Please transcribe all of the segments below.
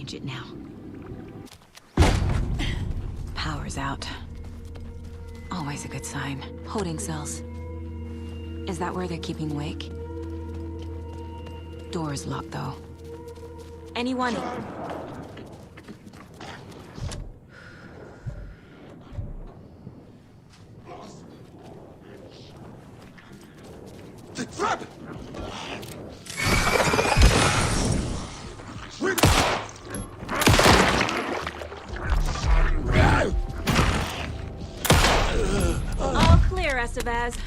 change it now. Power's out. Always a good sign. Holding cells. Is that where they're keeping Wake? Door's locked, though. Anyone? The trap! All clear, Estevez.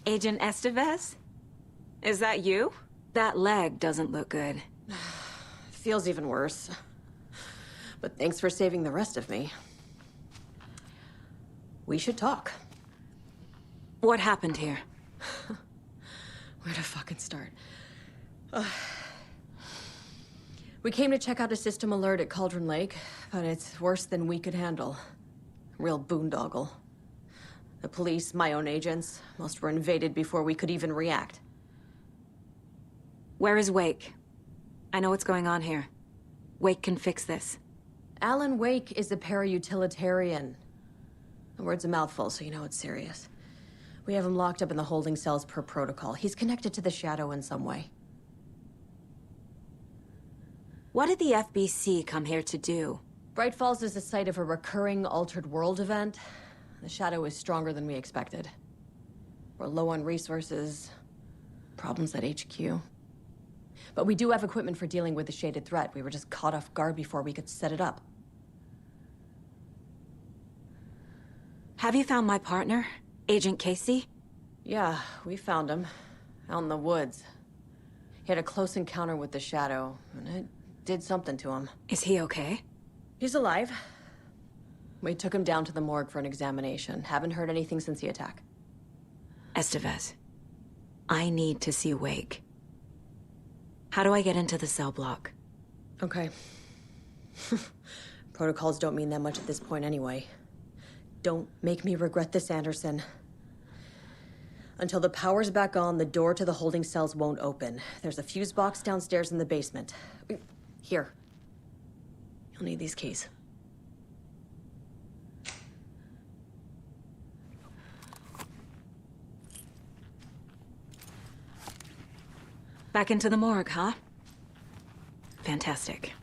Agent Estevez? Is that you? That leg doesn't look good. Feels even worse. But thanks for saving the rest of me. We should talk. What happened here? Where to fucking start? We came to check out a system alert at Cauldron Lake, but it's worse than we could handle. Real boondoggle. The police, my own agents, most were invaded before we could even react. Where is Wake? I know what's going on here. Wake can fix this. Alan Wake is a para-utilitarian. The word's a mouthful, so you know it's serious. We have him locked up in the holding cells per protocol. He's connected to the Shadow in some way. What did the FBC come here to do? Bright Falls is the site of a recurring altered world event. The Shadow is stronger than we expected. We're low on resources, problems at HQ. But we do have equipment for dealing with the shaded threat. We were just caught off guard before we could set it up. Have you found my partner, Agent Casey? Yeah, we found him. Out in the woods. He had a close encounter with the Shadow, and it did something to him. Is he okay? He's alive. We took him down to the morgue for an examination. Haven't heard anything since the attack. Estevez, I need to see Wake. How do I get into the cell block? Okay. Protocols don't mean that much at this point anyway. Don't make me regret this, Anderson. Until the power's back on, the door to the holding cells won't open. There's a fuse box downstairs in the basement. Here. You'll need these keys. Back into the morgue, huh? Fantastic.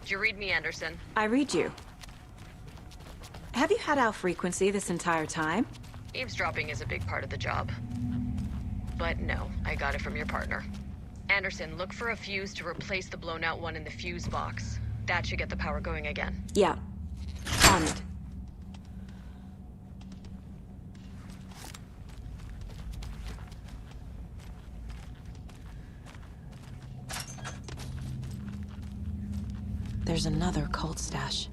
Did you read me, Anderson? I read you. Have you had our frequency this entire time? Eavesdropping is a big part of the job. But no, I got it from your partner. Anderson, look for a fuse to replace the blown out one in the fuse box. That should get the power going again. Yeah. On it. There's another cult stash.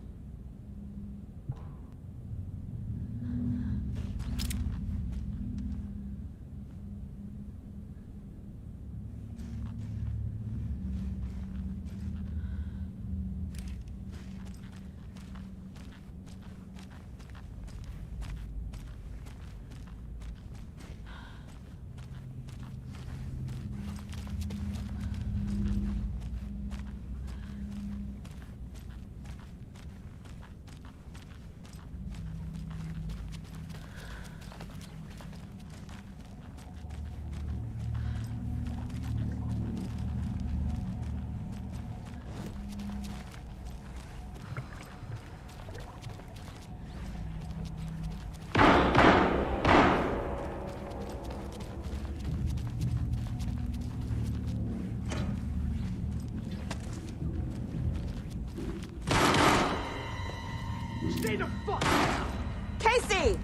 Casey!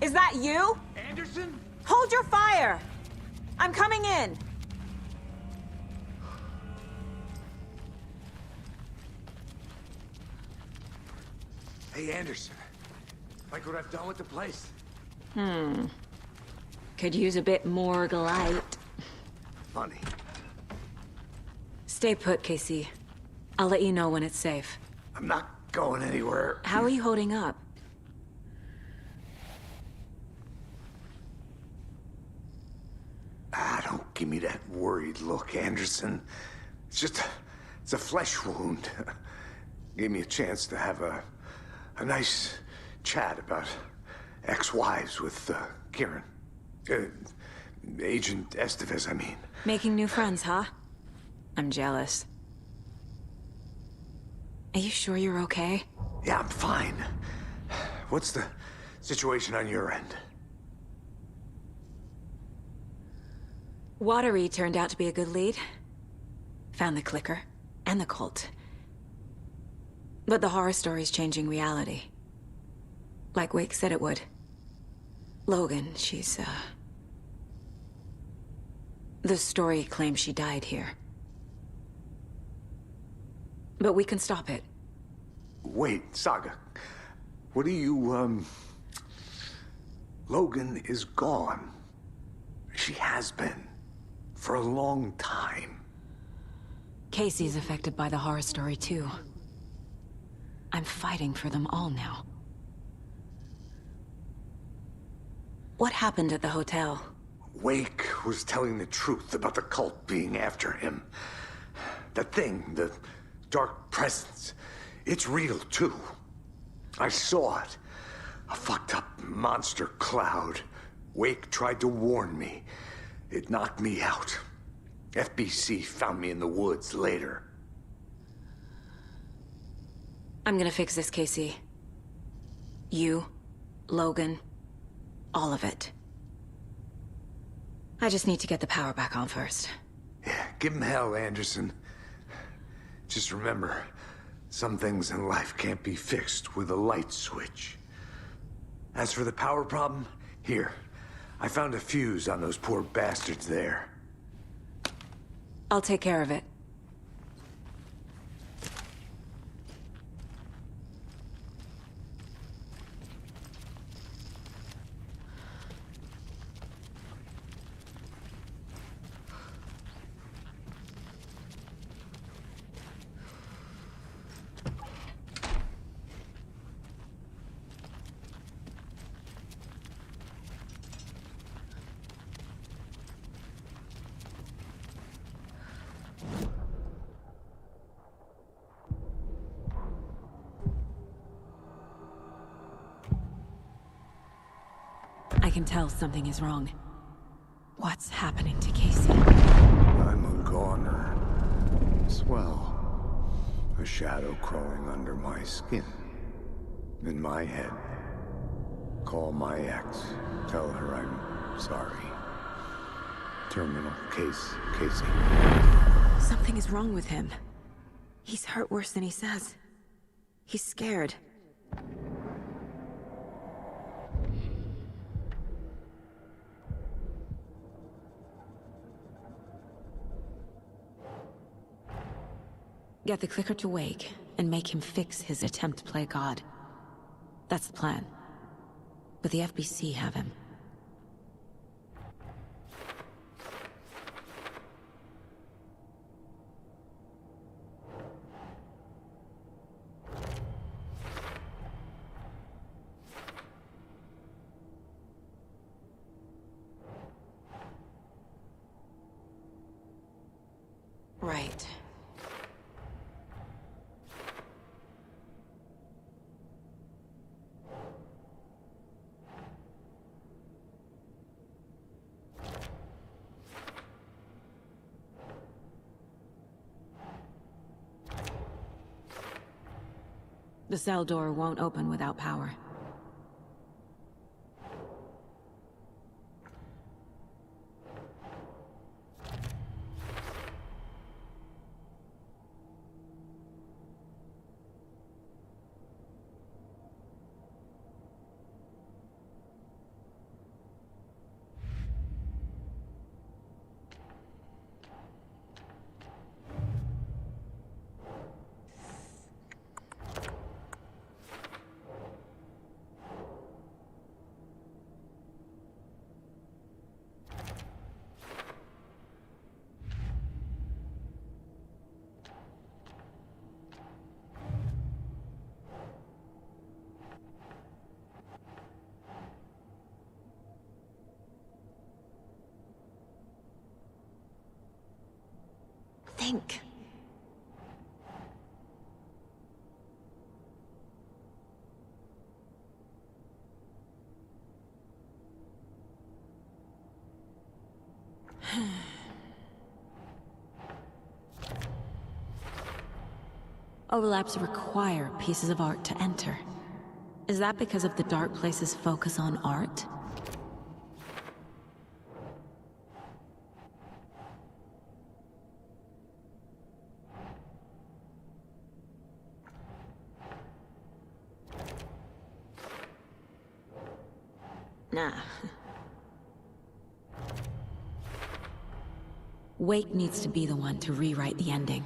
Is that you? Anderson? Hold your fire! I'm coming in! Hey, Anderson. Like what I've done with the place? Could use a bit more light. Funny. Stay put, Casey. I'll let you know when it's safe. I'm not going anywhere. How are you holding up? Don't give me that worried look, Anderson. It's a flesh wound. Gave me a chance to have a nice chat about ex-wives with Kieran. Agent Estevez, I mean. Making new friends, huh? I'm jealous. Are you sure you're okay? Yeah, I'm fine. What's the situation on your end? Watery turned out to be a good lead. Found the clicker and the cult. But the horror story's changing reality. Like Wake said it would. Logan, she's, the story claims she died here. But we can stop it. Wait, Saga. What do you, Logan is gone. She has been. For a long time. Casey's affected by the horror story, too. I'm fighting for them all now. What happened at the hotel? Wake was telling the truth about the cult being after him. That thing, the dark presence, it's real, too. I saw it. A fucked up monster cloud. Wake tried to warn me. It knocked me out. FBC found me in the woods later. I'm gonna fix this, Casey. You, Logan, all of it. I just need to get the power back on first. Yeah, give him hell, Anderson. Just remember, some things in life can't be fixed with a light switch. As for the power problem, here. I found a fuse on those poor bastards there. I'll take care of it. I can tell something is wrong. What's happening to Casey? I'm a goner. Swell. A shadow crawling under my skin. In my head. Call my ex. Tell her I'm sorry. Terminal case, Casey. Something is wrong with him. He's hurt worse than he says. He's scared. Get the clicker to Wake, and make him fix his attempt to play God. That's the plan. But the FBC have him. Right. The cell door won't open without power. think. Overlaps require pieces of art to enter. Is that because of the Dark Place's focus on art? Nah. Wake needs to be the one to rewrite the ending.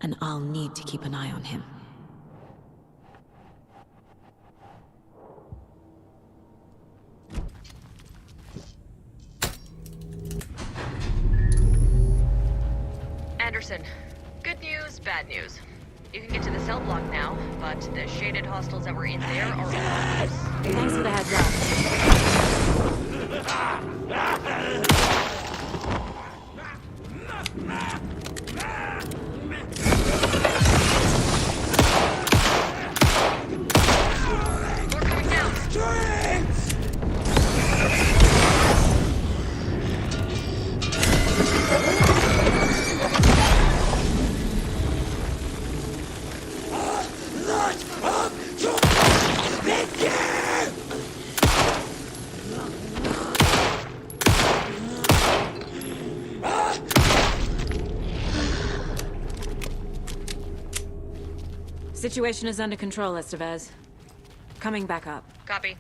And I'll need to keep an eye on him. Anderson, good news, bad news. You can get to the cell block now, but the shaded hostiles that were in there are all loose. Thanks for the heads up. More coming down. Situation is under control, Estevez. Coming back up. Copy.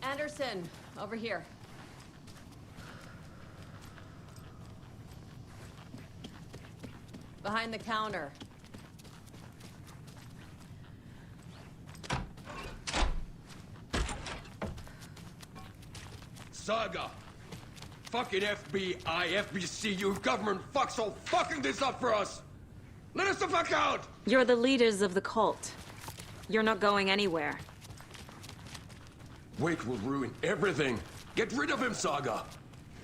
Anderson, over here. Behind the counter. Saga! Fucking FBI, FBC, you government fucks all fucking this up for us! Let us the fuck out! You're the leaders of the cult. You're not going anywhere. Wake will ruin everything. Get rid of him, Saga!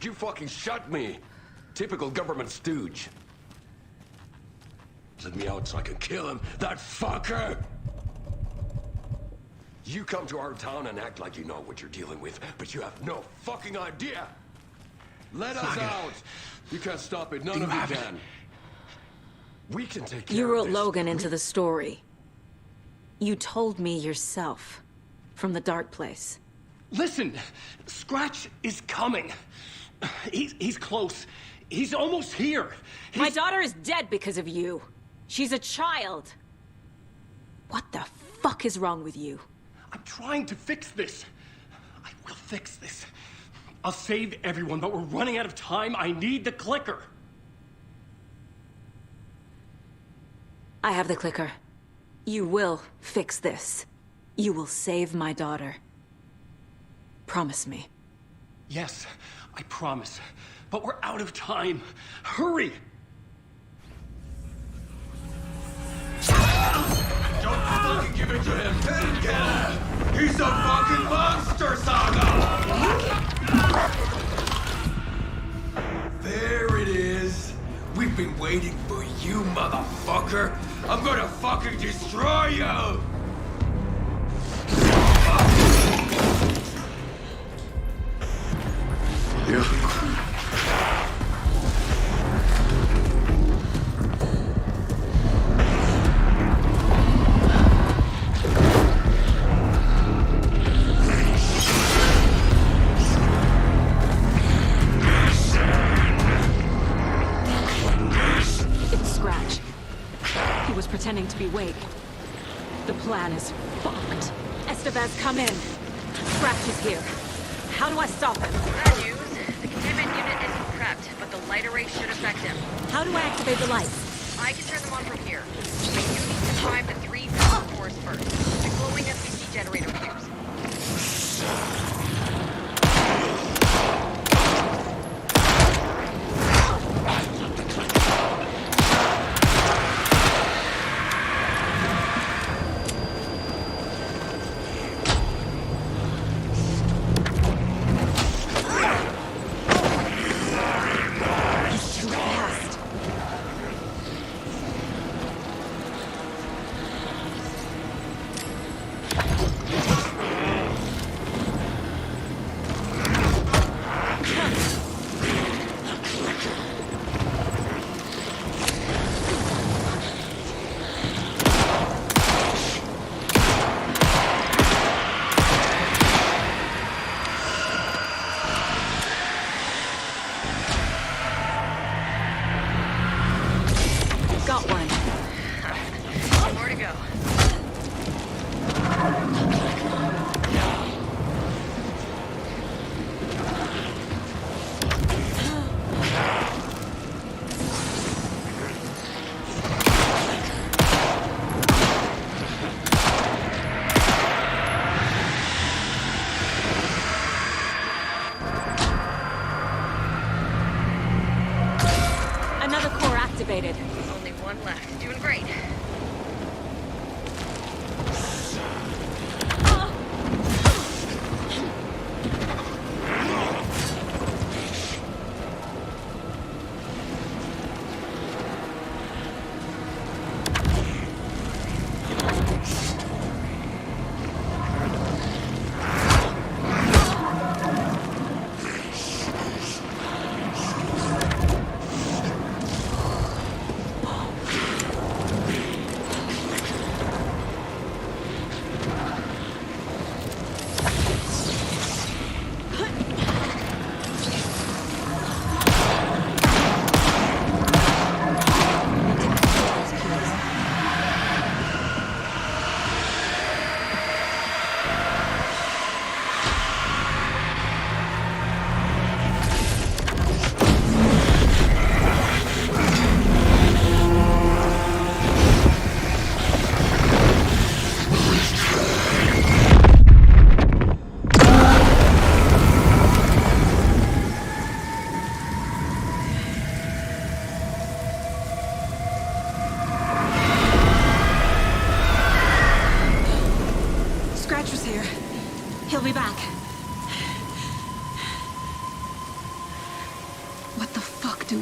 You fucking shot me! Typical government stooge. Let me out so I can kill him, that fucker! You come to our town and act like you know what you're dealing with, but you have no fucking idea! Let us out! You can't stop it, none of you can. We can take care You of wrote this. Logan into the story. You told me yourself. From the Dark Place. Listen, Scratch is coming. He's close. He's almost here. My daughter is dead because of you. She's a child. What the fuck is wrong with you? I'm trying to fix this. I will fix this. I'll save everyone, but we're running out of time. I need the clicker. I have the clicker. You will fix this. You will save my daughter. Promise me. Yes, I promise. But we're out of time. Hurry! Don't fucking give it to him! Let him get him! He's a fucking monster, Saga! There it is! We've been waiting for you, motherfucker! I'm gonna fucking destroy you! It's Scratch. He was pretending to be Wake. The plan is fucked. Estevez, come in. Scratch is here. How do I stop him? Bad news. The containment unit isn't prepped, but the light array should affect him. How do I activate the lights? I can turn them on from here. But you need to drive the 3 power cores first. The glowing SPC generator fuse.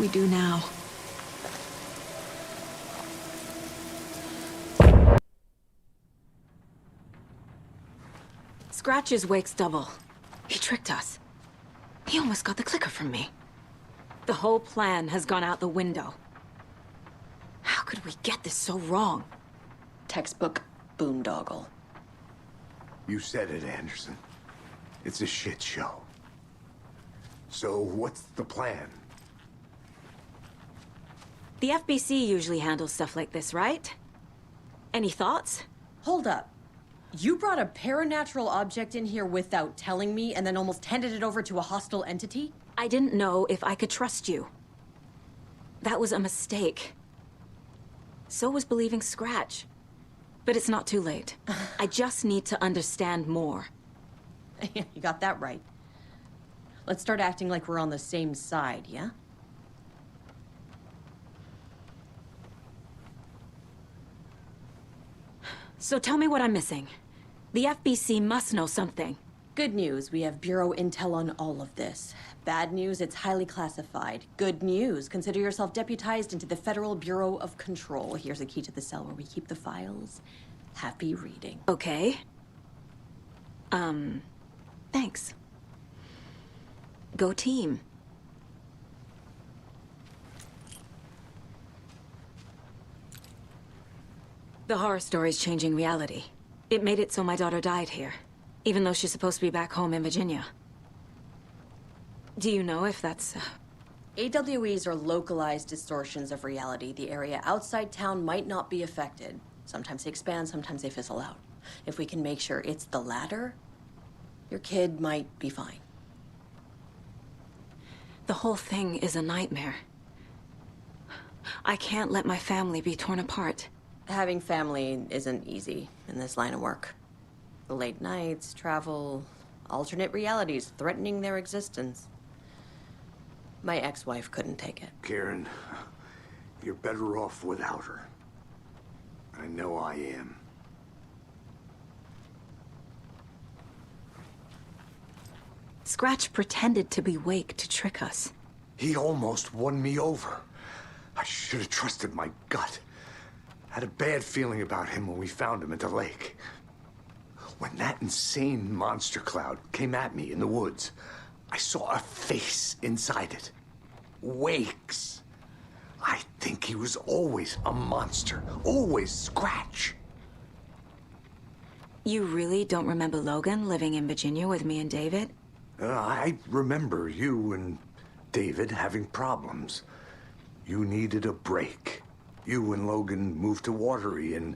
we do now? Scratch is Wake's double. He tricked us. He almost got the clicker from me. The whole plan has gone out the window. How could we get this so wrong? Textbook boondoggle. You said it, Anderson. It's a shit show. So what's the plan? The FBC usually handles stuff like this, right? Any thoughts? Hold up. You brought a paranatural object in here without telling me and then almost handed it over to a hostile entity? I didn't know if I could trust you. That was a mistake. So was believing Scratch. But it's not too late. I just need to understand more. You got that right. Let's start acting like we're on the same side, yeah? So tell me what I'm missing. The FBC must know something. Good news, we have Bureau intel on all of this. Bad news, it's highly classified. Good news, consider yourself deputized into the Federal Bureau of Control. Here's a key to the cell where we keep the files. Happy reading. Okay. Thanks. Go team. The horror story's changing reality. It made it so my daughter died here, even though she's supposed to be back home in Virginia. Do you know if that's... AWEs are localized distortions of reality. The area outside town might not be affected. Sometimes they expand, sometimes they fizzle out. If we can make sure it's the latter, your kid might be fine. The whole thing is a nightmare. I can't let my family be torn apart. Having family isn't easy in this line of work. The late nights, travel, alternate realities threatening their existence. My ex-wife couldn't take it. Karen, you're better off without her. I know I am. Scratch pretended to be Wake to trick us. He almost won me over. I should have trusted my gut. Had a bad feeling about him when we found him at the lake. When that insane monster cloud came at me in the woods, I saw a face inside it. Wake's. I think he was always a monster. Always Scratch. You really don't remember Logan living in Virginia with me and David? I remember you and David having problems. You needed a break. You and Logan moved to Watery and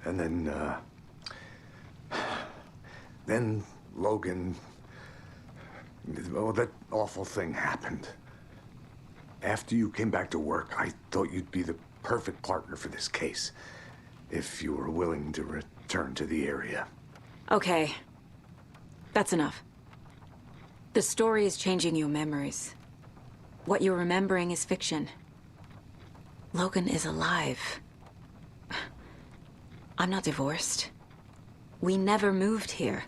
then Logan, oh, that awful thing happened. After you came back to work, I thought you'd be the perfect partner for this case, if you were willing to return to the area. Okay. That's enough. The story is changing your memories. What you're remembering is fiction. Logan is alive. I'm not divorced. We never moved here.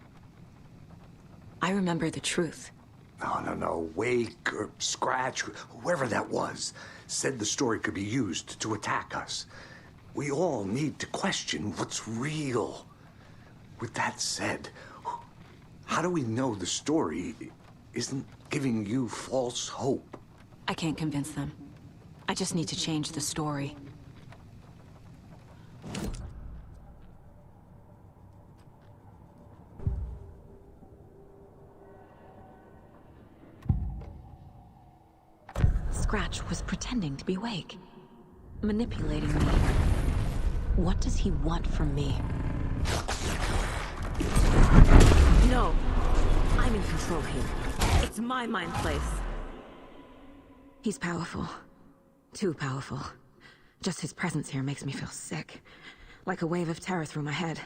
I remember the truth. No. Wake or Scratch, whoever that was, said the story could be used to attack us. We all need to question what's real. With that said, how do we know the story isn't giving you false hope? I can't convince them. I just need to change the story. Scratch was pretending to be Wake, manipulating me. What does he want from me? No, I'm in control here. It's my mind place. He's powerful. Too powerful. Just his presence here makes me feel sick. Like a wave of terror through my head.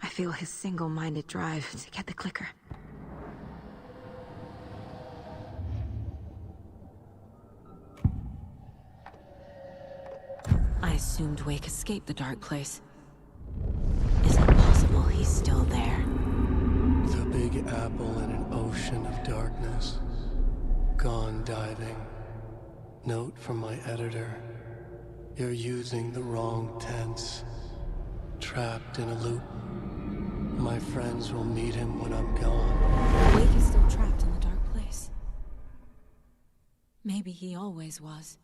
I feel his single-minded drive to get the clicker. I assumed Wake escaped the dark place. Is it possible he's still there? The Big Apple in an ocean of darkness. Gone diving. Note from my editor. You're using the wrong tense. Trapped in a loop. My friends will meet him when I'm gone. Wake is still trapped in the dark place. Maybe he always was.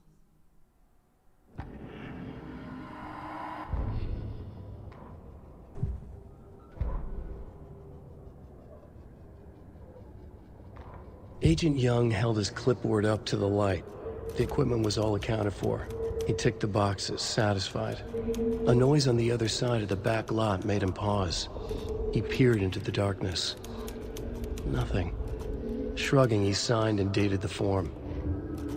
Agent Young held his clipboard up to the light. The equipment was all accounted for. He ticked the boxes, satisfied. A noise on the other side of the back lot made him pause. He peered into the darkness. Nothing. Shrugging, he signed and dated the form.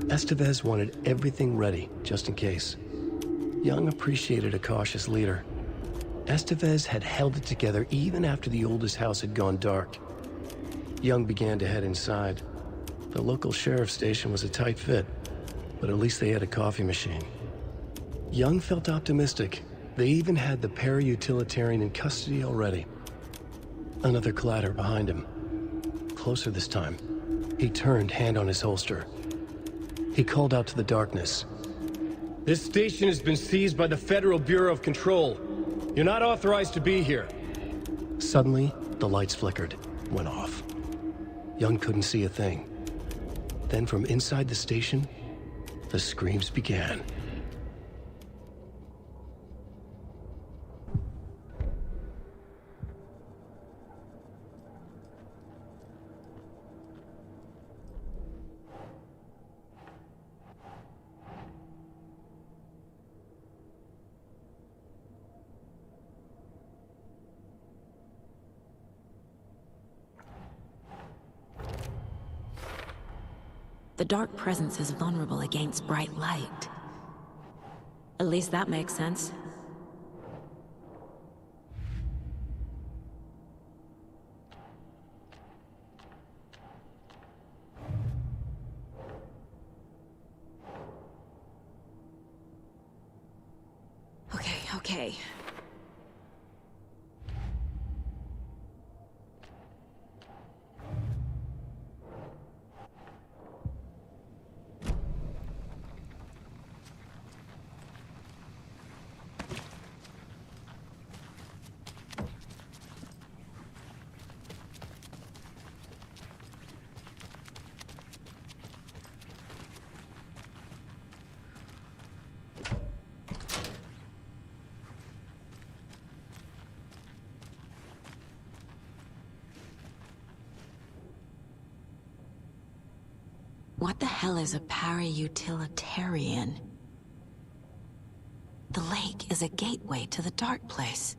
Estevez wanted everything ready, just in case. Young appreciated a cautious leader. Estevez had held it together even after the oldest house had gone dark. Young began to head inside. The local sheriff's station was a tight fit, but at least they had a coffee machine. Young felt optimistic. They even had the para-utilitarian in custody already. Another clatter behind him. Closer this time. He turned, hand on his holster. He called out to the darkness. This station has been seized by the Federal Bureau of Control. You're not authorized to be here. Suddenly, the lights flickered, went off. Young couldn't see a thing. Then from inside the station, the screams began. The dark presence is vulnerable against bright light. At least that makes sense. Okay. What the hell is a para-utilitarian? The lake is a gateway to the dark place.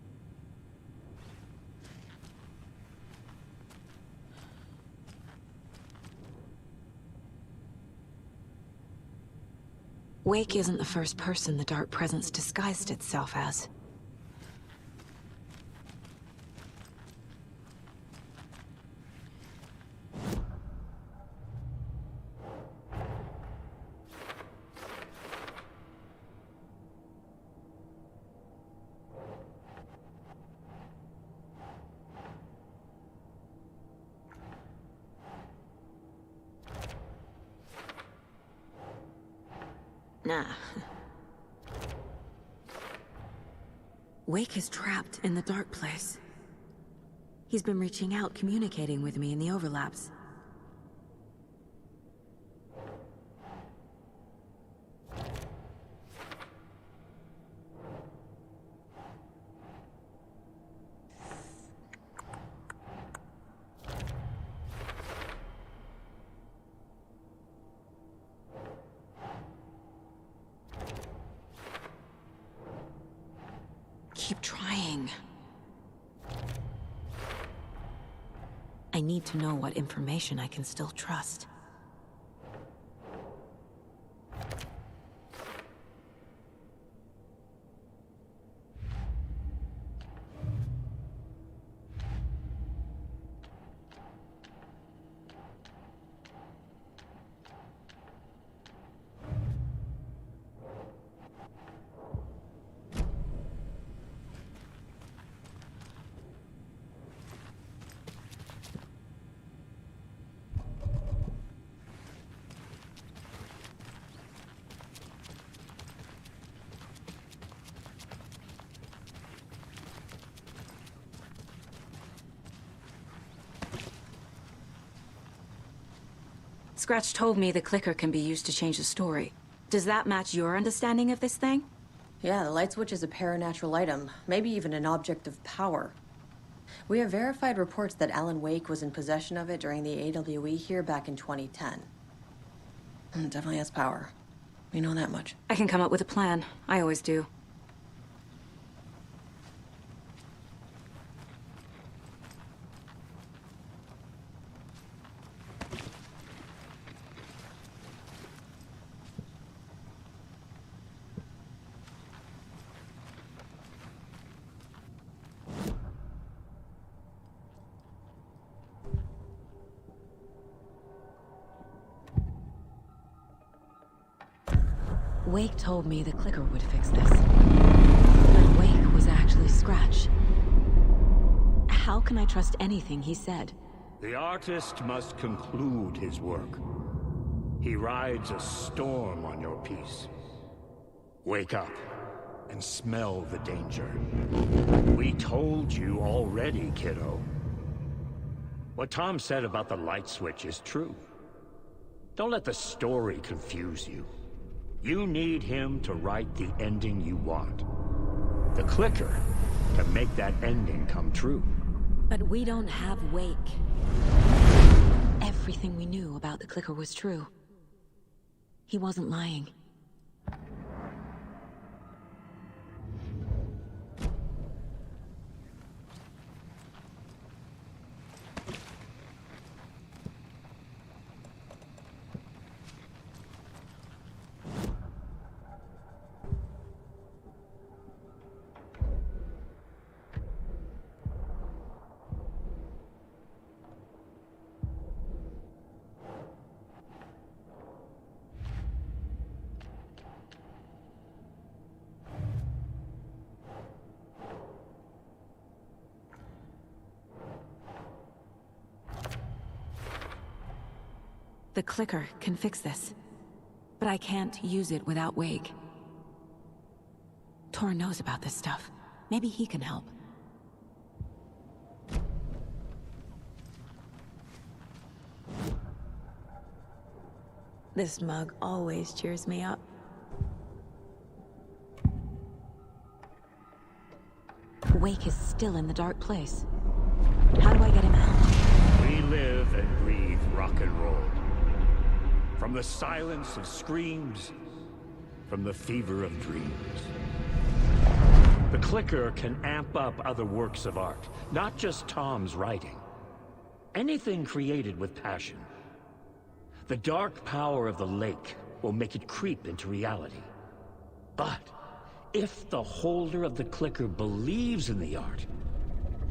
Wake isn't the first person the dark presence disguised itself as. Nah. Wake is trapped in the dark place. He's been reaching out, communicating with me in the overlaps. Keep trying. I need to know what information I can still trust. Scratch told me the clicker can be used to change the story. Does that match your understanding of this thing? Yeah, the light switch is a paranatural item, maybe even an object of power. We have verified reports that Alan Wake was in possession of it during the AWE here back in 2010. It definitely has power. We know that much. I can come up with a plan. I always do. Wake told me the clicker would fix this. But Wake was actually Scratch. How can I trust anything he said? The artist must conclude his work. He rides a storm on your piece. Wake up and smell the danger. We told you already, kiddo. What Tom said about the light switch is true. Don't let the story confuse you. You need him to write the ending you want. The clicker can make that ending come true. But we don't have Wake. Everything we knew about the clicker was true. He wasn't lying. The clicker can fix this, but I can't use it without Wake. Tor knows about this stuff. Maybe he can help. This mug always cheers me up. Wake is still in the dark place. How do I get him out? We live and breathe rock and roll. From the silence of screams, from the fever of dreams. The clicker can amp up other works of art, not just Tom's writing. Anything created with passion. The dark power of the lake will make it creep into reality. But if the holder of the clicker believes in the art,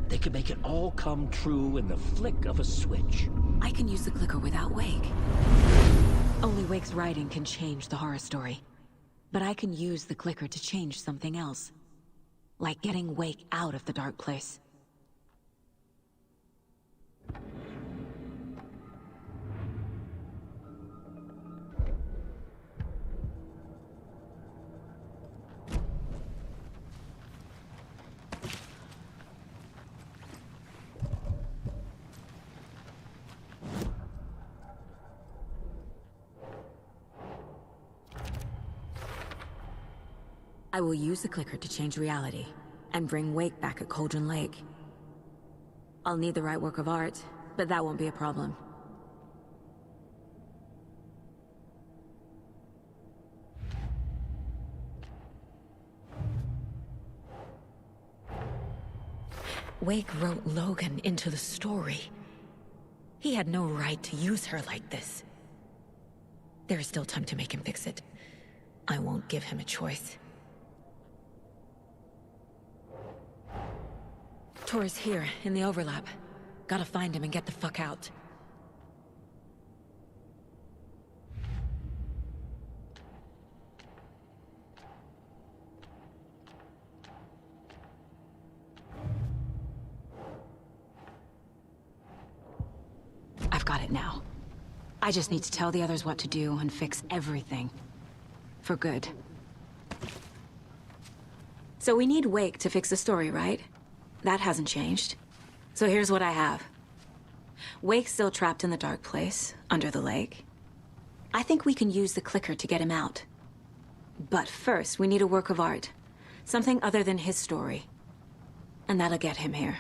they can make it all come true in the flick of a switch. I can use the clicker without Wake. Only Wake's writing can change the horror story. But I can use the clicker to change something else. Like getting Wake out of the dark place. I will use the clicker to change reality, and bring Wake back at Cauldron Lake. I'll need the right work of art, but that won't be a problem. Wake wrote Logan into the story. He had no right to use her like this. There is still time to make him fix it. I won't give him a choice. Tor is here, in the overlap. Gotta find him and get the fuck out. I've got it now. I just need to tell the others what to do and fix everything. For good. So we need Wake to fix the story, right? That hasn't changed. So here's what I have. Wake's still trapped in the dark place, under the lake. I think we can use the clicker to get him out. But first, we need a work of art. Something other than his story. And that'll get him here.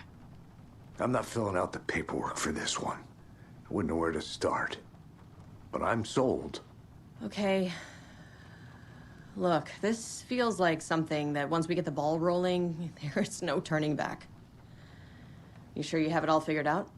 I'm not filling out the paperwork for this one. I wouldn't know where to start. But I'm sold. Okay. Look, this feels like something that once we get the ball rolling, there's no turning back. You sure you have it all figured out?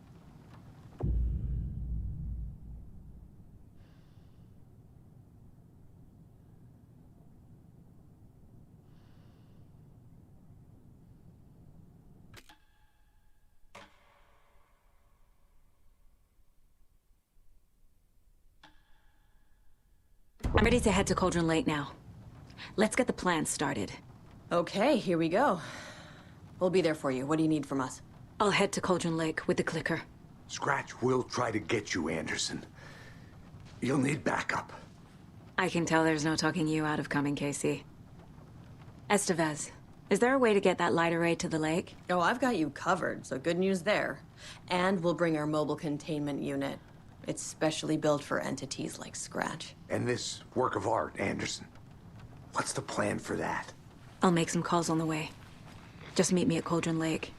I'm ready to head to Cauldron Lake now. Let's get the plan started. Okay, here we go. We'll be there for you. What do you need from us? I'll head to Cauldron Lake with the clicker. Scratch will try to get you, Anderson. You'll need backup. I can tell there's no talking you out of coming, Casey. Estevez, is there a way to get that light array to the lake? Oh, I've got you covered, so good news there. And we'll bring our mobile containment unit. It's specially built for entities like Scratch. And this work of art, Anderson. What's the plan for that? I'll make some calls on the way. Just meet me at Cauldron Lake.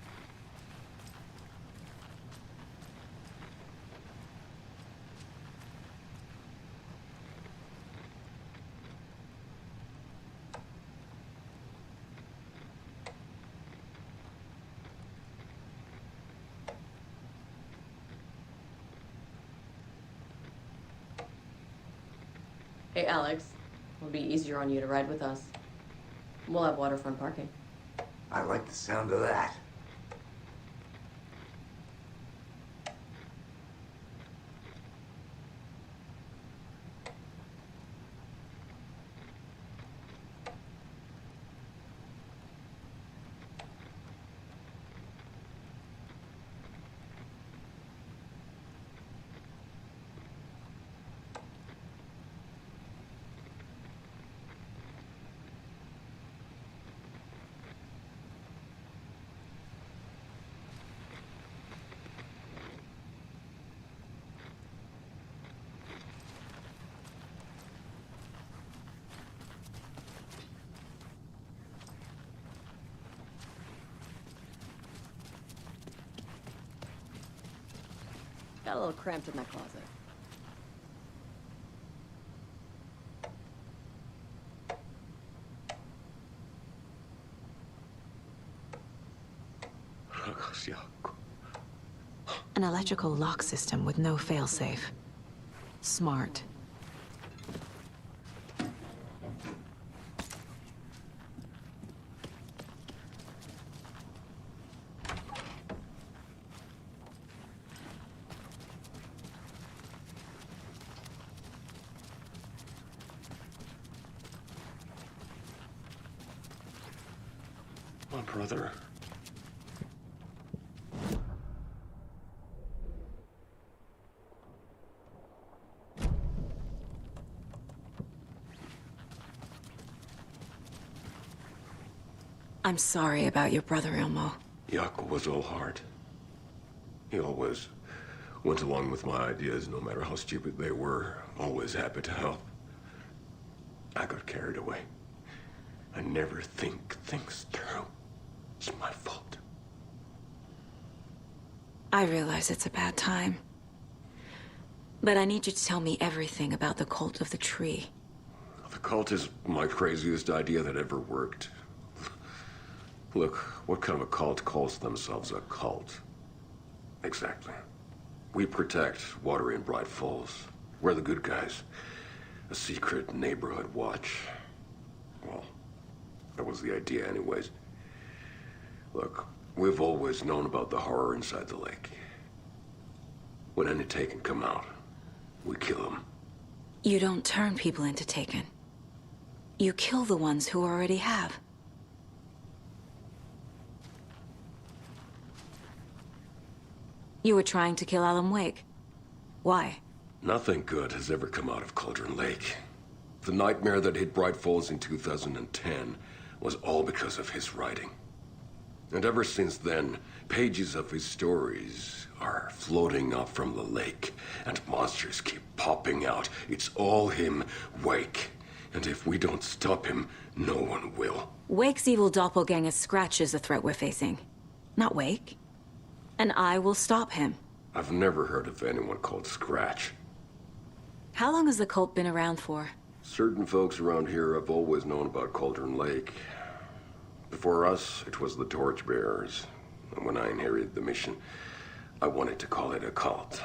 Hey, Alex. It'll be easier on you to ride with us. We'll have waterfront parking. I like the sound of that. Got a little cramped in that closet. Jaakko. An electrical lock system with no failsafe. Smart. My brother. I'm sorry about your brother, Ilmo. Jaakko was all heart. He always went along with my ideas, no matter how stupid they were. Always happy to help. I got carried away. I never think things through. It's my fault. I realize it's a bad time. But I need you to tell me everything about the cult of the tree. The cult is my craziest idea that ever worked. Look, what kind of a cult calls themselves a cult? Exactly. We protect Water in Bright Falls. We're the good guys. A secret neighborhood watch. Well, that was the idea anyways. Look, we've always known about the horror inside the lake. When any Taken come out, we kill them. You don't turn people into Taken. You kill the ones who already have. You were trying to kill Alan Wake. Why? Nothing good has ever come out of Cauldron Lake. The nightmare that hit Bright Falls in 2010 was all because of his writing. And ever since then, pages of his stories are floating up from the lake, and monsters keep popping out. It's all him, Wake. And if we don't stop him, no one will. Wake's evil doppelganger Scratch is the threat we're facing, not Wake. And I will stop him. I've never heard of anyone called Scratch. How long has the cult been around for? Certain folks around here have always known about Cauldron Lake. Before us, it was the Torchbearers. And when I inherited the mission, I wanted to call it a cult.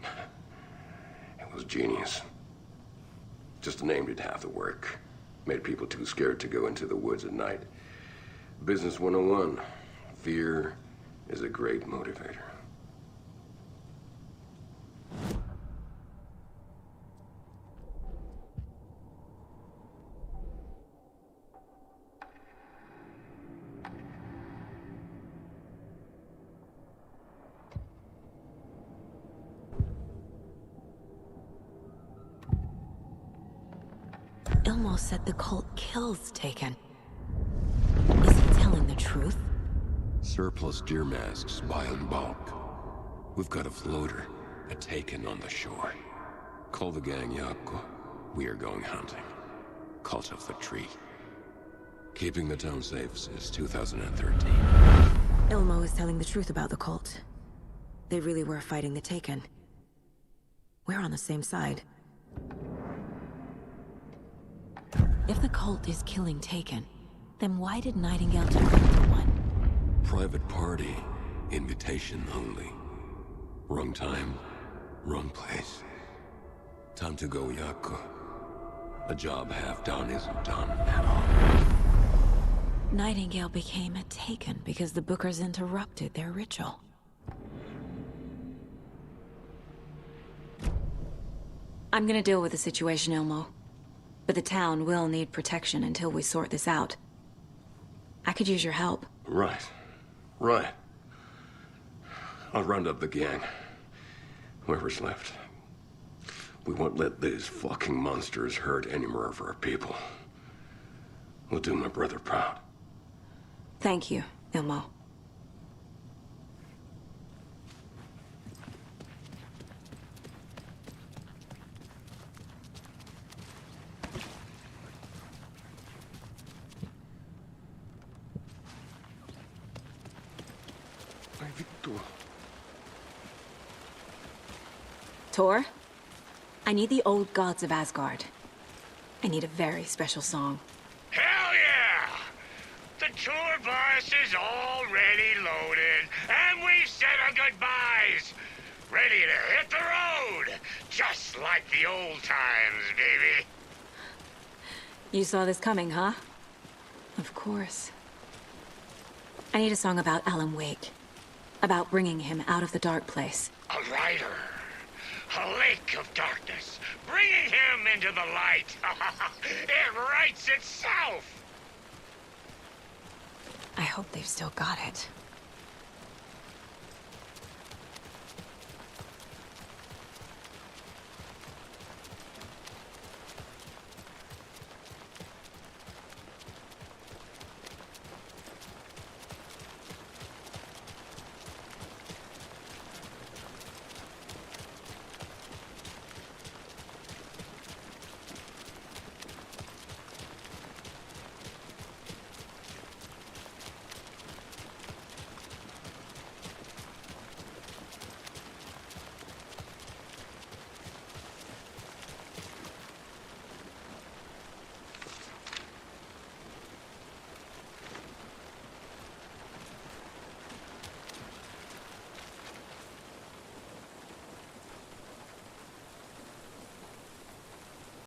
It was genius. Just a name did half the work. Made people too scared to go into the woods at night. Business 101. Fear is a great motivator. Ilmo said the cult kills Taken. Is he telling the truth? Surplus deer masks by in bulk. We've got a floater, a Taken on the shore. Call the gang Jaakko. We are going hunting. Cult of the Tree. Keeping the town safe since 2013. Ilmo is telling the truth about the cult. They really were fighting the Taken. We're on the same side. If the cult is killing Taken, then why did Nightingale turn into one? Private party. Invitation only. Wrong time, wrong place. Time to go, Jaakko. A job half done isn't done at all. Nightingale became a Taken because the Bookers interrupted their ritual. I'm gonna deal with the situation, Ilmo. But the town will need protection until we sort this out. I could use your help. Right. Right. I'll round up the gang. Whoever's left. We won't let these fucking monsters hurt any more of our people. We'll do my brother proud. Thank you, Ilmo. Tor, I need the old gods of Asgard. I need a very special song. Hell yeah! The tour bus is already loaded, and we've said our goodbyes. Ready to hit the road, just like the old times, baby. You saw this coming, huh? Of course. I need a song about Alan Wake. About bringing him out of the dark place. A rider. A lake of darkness. Bringing him into the light. It writes itself. I hope they've still got it.